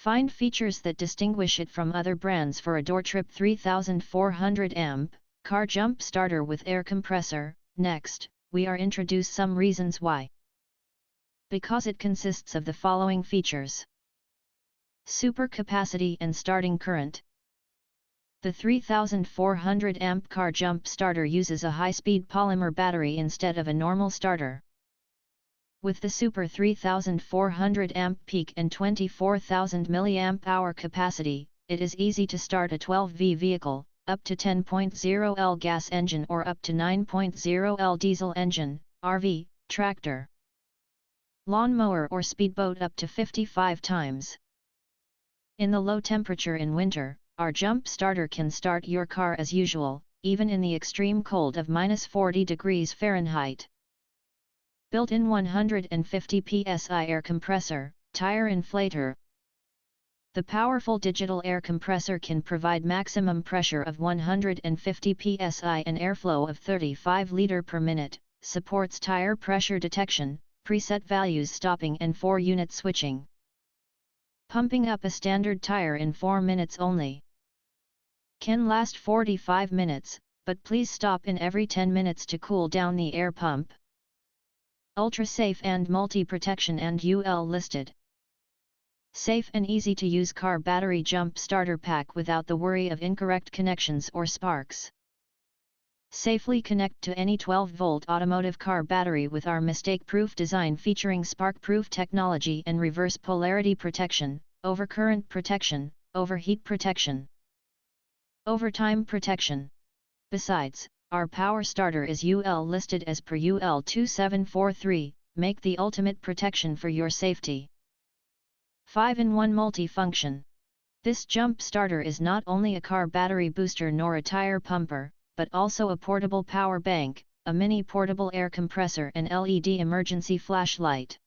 Find features that distinguish it from other brands for ADORETRIP 3400A, car jump starter with air compressor. Next, we are introduce some reasons why. Because it consists of the following features: super capacity and starting current. The 3400A car jump starter uses a high-speed polymer battery instead of a normal starter. With the super 3400A peak and 24,000 mAh capacity, it is easy to start a 12V vehicle, up to 10.0L gas engine or up to 9.0L diesel engine, RV, tractor, lawnmower or speedboat up to 55 times. In the low temperature in winter, our jump starter can start your car as usual, even in the extreme cold of -40 degrees Fahrenheit. Built-in 150 psi air compressor, Tire Inflator. The powerful digital air compressor can provide maximum pressure of 150 psi and airflow of 35 liters per minute, supports tire pressure detection, preset values stopping and 4-unit switching. Pumping up a standard tire in 4 minutes only. Can last 45 minutes, but please stop in every 10 minutes to cool down the air pump. Ultra safe and multi-protection and UL listed. Safe and easy to use car battery jump starter pack without the worry of incorrect connections or sparks. Safely connect to any 12-volt automotive car battery with our mistake-proof design featuring spark-proof technology and reverse polarity protection, overcurrent protection, overheat protection, overtime protection. Besides, our power starter is UL listed as per UL 2743, make the ultimate protection for your safety. 5-in-1 multi-function. This jump starter is not only a car battery booster nor a tire pumper, but also a portable power bank, a mini portable air compressor and LED emergency flashlight.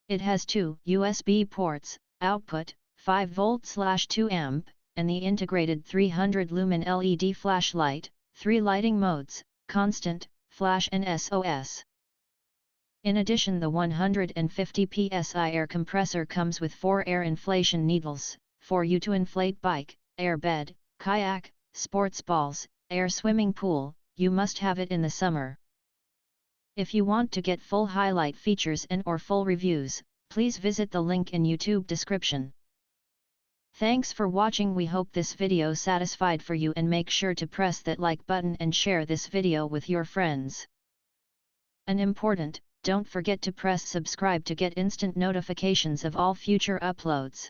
It has 2 USB ports, output, 5V/2 amp, and the integrated 300 lumen LED flashlight, 3 lighting modes, constant, flash and SOS. In addition, the 150 psi air compressor comes with 4 air inflation needles, for you to inflate bike, airbed, kayak, sports balls, air swimming pool. You must have it in the summer. If you want to get full highlight features and or full reviews, please visit the link in YouTube description. Thanks for watching. We hope this video satisfied for you, and make sure to press that like button and share this video with your friends. And important, don't forget to press subscribe to get instant notifications of all future uploads.